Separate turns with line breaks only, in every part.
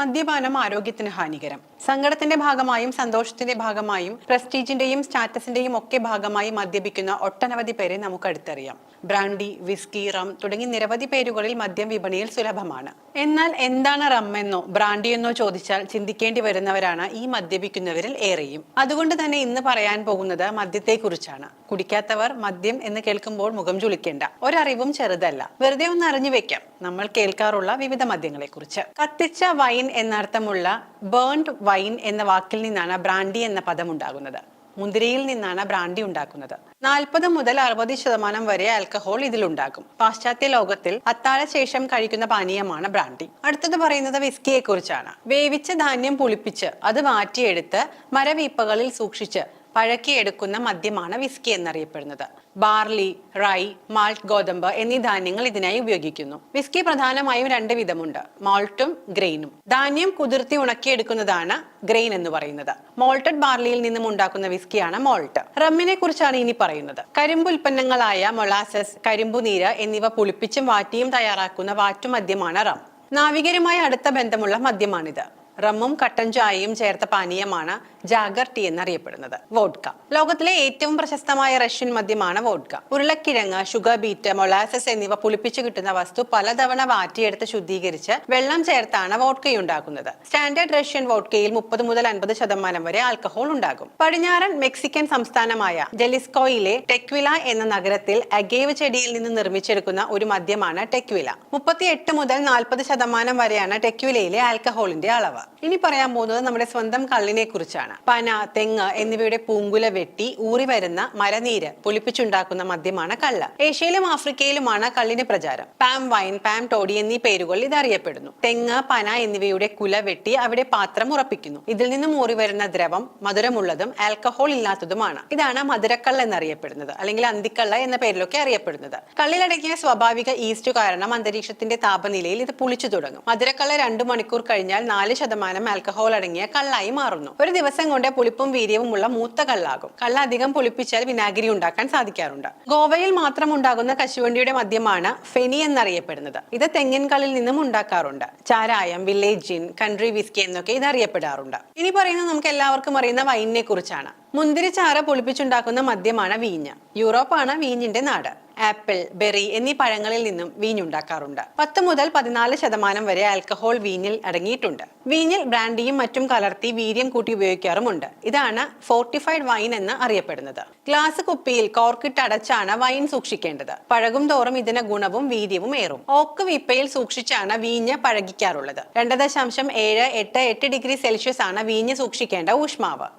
മദ്യപാനം ആരോഗ്യത്തിന് ഹാനികരം. സങ്കടത്തിന്റെ ഭാഗമായും സന്തോഷത്തിന്റെ ഭാഗമായും പ്രസ്റ്റീജിന്റെയും സ്റ്റാറ്റസിന്റെയും ഒക്കെ ഭാഗമായി മദ്യപിക്കുന്ന ഒട്ടനവധി പേരെ നമുക്ക് അടുത്തറിയാം. ബ്രാൻഡി, വിസ്കി, റം തുടങ്ങി നിരവധി പേരുകളിൽ മദ്യം വിപണിയിൽ സുലഭമാണ്. എന്നാൽ എന്താണ് റം എന്നോ ബ്രാൻഡി എന്നോ ചോദിച്ചാൽ ചിന്തിക്കേണ്ടി വരുന്നവരാണ് ഈ മദ്യപിക്കുന്നവരിൽ ഏറെയും. അതുകൊണ്ട് തന്നെ ഇന്ന് പറയാൻ പോകുന്നത് മദ്യത്തെക്കുറിച്ചാണ്. കുടിക്കാത്തവർ മദ്യം എന്ന് കേൾക്കുമ്പോൾ മുഖം ചുളിക്കേണ്ട. ഒരറിവും ചെറുതല്ല. വെറുതെ ഒന്ന് അറിഞ്ഞു വെക്കാം നമ്മൾ കേൾക്കാറുള്ള വിവിധ മദ്യങ്ങളെ കുറിച്ച്. കത്തിച്ച വൈൻ എന്നർത്ഥമുള്ള ബേൺഡ് വൈൻ എന്ന വാക്കിൽ നിന്നാണ് ബ്രാൻഡി എന്ന പദം ഉണ്ടാകുന്നത്. മുന്തിരിയിൽ നിന്നാണ് ബ്രാൻഡി ഉണ്ടാക്കുന്നത്. 40 മുതൽ 60% വരെ ആൽക്കഹോൾ ഇതിലുണ്ടാകും. പാശ്ചാത്യ ലോകത്തിൽ അത്താഴശേഷം കഴിക്കുന്ന പാനീയമാണ് ബ്രാൻഡി. അടുത്തത് പറയുന്നത് വിസ്കിയെ കുറിച്ചാണ്. വേവിച്ച ധാന്യം പുളിപ്പിച്ച് അത് മാറ്റിയെടുത്ത് മരവീപ്പകളിൽ സൂക്ഷിച്ച് പഴക്കിയെടുക്കുന്ന മദ്യമാണ് വിസ്കി എന്നറിയപ്പെടുന്നത്. ബാർലി, റൈ, മാൾട്ട്, ഗോതമ്പ് എന്നീ ധാന്യങ്ങൾ ഇതിനായി ഉപയോഗിക്കുന്നു. വിസ്കി പ്രധാനമായും 2 വിധമുണ്ട്, മാൾട്ടും ഗ്രെയിനും. ധാന്യം കുതിർത്തി ഉണക്കിയെടുക്കുന്നതാണ് ഗ്രെയിൻ എന്ന് പറയുന്നത്. മോൾട്ടഡ് ബാർലിയിൽ നിന്നും ഉണ്ടാക്കുന്ന വിസ്കിയാണ് മോൾട്ട്. റമ്മിനെ കുറിച്ചാണ് ഇനി പറയുന്നത്. കരിമ്പ് ഉൽപ്പന്നങ്ങളായ മൊളാസസ്, കരിമ്പുനീര് എന്നിവ പുളിപ്പിച്ചും വാറ്റിയും തയ്യാറാക്കുന്ന വാറ്റുമദ്യമാണ് റം. നാവികരുമായി അടുത്ത ബന്ധമുള്ള മദ്യമാണിത്. റമ്മും കട്ടൻ ചായയും ചേർത്ത പാനീയമാണ് ജാഗർ ടീ എന്നറിയപ്പെടുന്നത്. വോഡ്ക ലോകത്തിലെ ഏറ്റവും പ്രശസ്തമായ റഷ്യൻ മദ്യമാണ് വോഡ്ക. ഉരുളക്കിഴങ്ങ്, ഷുഗർ ബീറ്റ്, മൊളാസസ് എന്നിവ പുളിപ്പിച്ചു കിട്ടുന്ന വസ്തു പലതവണ വാറ്റിയെടുത്ത് ശുദ്ധീകരിച്ച് വെള്ളം ചേർത്താണ് വോഡ്കയുണ്ടാക്കുന്നത്. സ്റ്റാൻഡേർഡ് റഷ്യൻ വോഡ്കയിൽ 30 മുതൽ 50% വരെ ആൽക്കഹോൾ ഉണ്ടാകും. പടിഞ്ഞാറൻ മെക്സിക്കൻ സംസ്ഥാനമായ ജലിസ്കോയിലെ ടെക്വില എന്ന നഗരത്തിൽ അഗേവ് ചെടിയിൽ നിന്ന് നിർമ്മിച്ചെടുക്കുന്ന ഒരു മദ്യമാണ് ടെക്വില. 38 മുതൽ 40% വരെയാണ് ടെക്വിലയിലെ ആൽക്കഹോളിന്റെ അളവ്. ഇനി പറയാൻ പോകുന്നത് നമ്മുടെ സ്വന്തം കള്ളിനെ കുറിച്ചാണ്. പന, തെങ്ങ് എന്നിവയുടെ പൂങ്കുല വെട്ടി ഊറി വരുന്ന മരനീര് പുളിപ്പിച്ചുണ്ടാക്കുന്ന മദ്യമാണ് കള്ള്. ഏഷ്യയിലും ആഫ്രിക്കയിലുമാണ് കള്ളിന് പ്രചാരം. പാം വൈൻ, പാം ടോഡി എന്നീ പേരുകളിൽ ഇത് അറിയപ്പെടുന്നു. തെങ്ങ്, പന എന്നിവയുടെ കുല വെട്ടി അവിടെ പാത്രം ഉറപ്പിക്കുന്നു. ഇതിൽ നിന്നും ഊറി വരുന്ന ദ്രവം മധുരമുള്ളതും ആൽക്കഹോൾ ഇല്ലാത്തതുമാണ്. ഇതാണ് മധുരക്കള്ള് എന്നറിയപ്പെടുന്നത്, അല്ലെങ്കിൽ അന്തിക്കള്ള എന്ന പേരിലൊക്കെ അറിയപ്പെടുന്നത്. കള്ളിലടങ്ങിയ സ്വാഭാവിക ഈസ്റ്റ് കാരണം അന്തരീക്ഷത്തിന്റെ താപനിലയിൽ ഇത് പുളിച്ചു തുടങ്ങും. മധുരക്കള്ള് 2 മണിക്കൂർ കഴിഞ്ഞാൽ 4% ആൽക്കഹോൾ അടങ്ങിയ കള്ളായി മാറുന്നു. ഒരു ദിവസം കൊണ്ട് പുളിപ്പും വീര്യവുമുള്ള മൂത്ത കള്ളാകും. കള്ള അധികം പുളിപ്പിച്ചാൽ വിനാഗിരി ഉണ്ടാക്കാൻ സാധിക്കാറുണ്ട്. ഗോവയിൽ മാത്രം ഉണ്ടാകുന്ന കശുവണ്ടിയുടെ മദ്യമാണ് ഫെനി എന്നറിയപ്പെടുന്നത്. ഇത് തെങ്ങിൻ കള്ളിൽ നിന്നും ഉണ്ടാക്കാറുണ്ട്. ചാരായം, വില്ലേജ് ജിൻ, കൺട്രി വിസ്കി എന്നൊക്കെ ഇത് അറിയപ്പെടാറുണ്ട്. ഇനി പറയുന്നത് നമുക്ക് എല്ലാവർക്കും അറിയുന്ന വൈനിനെ കുറിച്ചാണ്. മുന്തിരിച്ചാറ് പുളിപ്പിച്ചുണ്ടാക്കുന്ന മദ്യമാണ് വീഞ്ഞ്. യൂറോപ്പാണ് വീഞ്ഞിന്റെ നാട്. ആപ്പിൾ, ബെറി എന്നീ പഴങ്ങളിൽ നിന്നും വീഞ്ഞുണ്ടാക്കാറുണ്ട്. 10 മുതൽ 14% വരെ ആൽക്കഹോൾ വീഞ്ഞിൽ അടങ്ങിയിട്ടുണ്ട്. വീഞ്ഞിൽ ബ്രാൻഡിയും മറ്റും കലർത്തി വീര്യം കൂട്ടി ഉപയോഗിക്കാറുമുണ്ട്. ഇതാണ് ഫോർട്ടിഫൈഡ് വൈൻ എന്ന് അറിയപ്പെടുന്നത്. ഗ്ലാസ് കുപ്പിയിൽ കോർക്കിട്ട് അടച്ചാണ് വൈൻ സൂക്ഷിക്കേണ്ടത്. പഴകും തോറും ഇതിന് ഗുണവും വീര്യവും ഏറും. ഓക്ക് വിപ്പയിൽ സൂക്ഷിച്ചാണ് വീഞ്ഞ് പഴകിക്കാറുള്ളത്. 2.78 ഡിഗ്രി സെൽഷ്യസ് ആണ് വീഞ്ഞ് സൂക്ഷിക്കേണ്ട ഊഷ്മാവ്.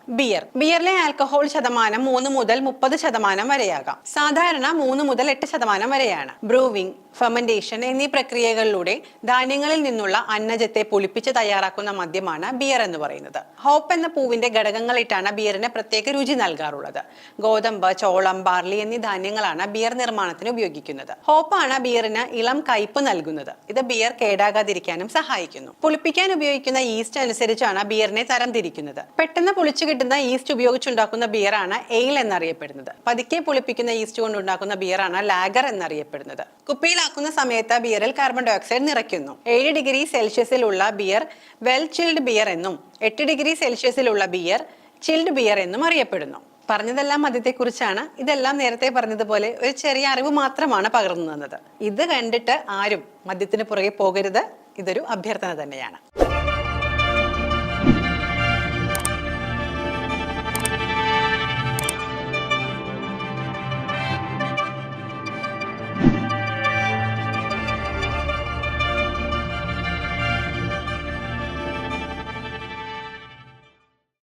ബിയറിലെ ആൽക്കഹോൾ ശതമാനം 3 മുതൽ 30% വരെയാകാം. സാധാരണ 3 മുതൽ 8% വരെയാണ്. ബ്രൂവിംഗ്, ഫെർമെന്റേഷൻ എന്നീ പ്രക്രിയകളിലൂടെ ധാന്യങ്ങളിൽ നിന്നുള്ള അന്നജത്തെ പുളിപ്പിച്ച് തയ്യാറാക്കുന്ന മദ്യമാണ് ബിയർ എന്ന് പറയുന്നത്. ഹോപ്പ് എന്ന പൂവിന്റെ ഘടകങ്ങളിട്ടാണ് ബിയറിന് പ്രത്യേക രുചി നൽകാറുള്ളത്. ഗോതമ്പ്, ചോളം, ബാർലി എന്നീ ധാന്യങ്ങളാണ് ബിയർ നിർമ്മാണത്തിന് ഉപയോഗിക്കുന്നത്. ഹോപ്പാണ് ബിയറിന് ഇളം കയ്പ് നൽകുന്നത്. ഇത് ബിയർ കേടാകാതിരിക്കാനും സഹായിക്കുന്നു. പുളിപ്പിക്കാൻ ഉപയോഗിക്കുന്ന ഈസ്റ്റ് അനുസരിച്ചാണ് ബിയറിനെ തരംതിരിക്കുന്നത്. പെട്ടെന്ന് പുളിച്ചു കിട്ടുന്ന ഈസ്റ്റ് ഉപയോഗിച്ചുണ്ടാക്കുന്ന ബിയറാണ് എയിൽ എന്നറിയപ്പെടുന്നത്. പതുക്കെ പുളിപ്പിക്കുന്ന ഈസ്റ്റ് കൊണ്ടുണ്ടാക്കുന്ന ബിയറാണ് ലാഗർ എന്നറിയപ്പെടുന്നത്. കുപ്പിയിലാക്കുന്ന സമയത്ത് ബിയറിൽ കാർബൺ ഡൈ ഓക്സൈഡ് നിറയ്ക്കുന്നു. 7 ഡിഗ്രി സെൽഷ്യസിലുള്ള ബിയർ വെൽ ചിൽഡ് ബിയർ എന്നും 8 ഡിഗ്രി സെൽഷ്യസിലുള്ള ബിയർ ചിൽഡ് ബിയർ എന്നും അറിയപ്പെടുന്നു. പറഞ്ഞതെല്ലാം മദ്യത്തെക്കുറിച്ചാണ്. ഇതെല്ലാം നേരത്തെ പറഞ്ഞതുപോലെ ഒരു ചെറിയ അറിവ് മാത്രമാണ് പകർന്നു തന്നത്. ഇത് കണ്ടിട്ട് ആരും മദ്യത്തിന് പുറകെ പോകരുത്. ഇതൊരു അഭ്യർത്ഥന തന്നെയാണ്.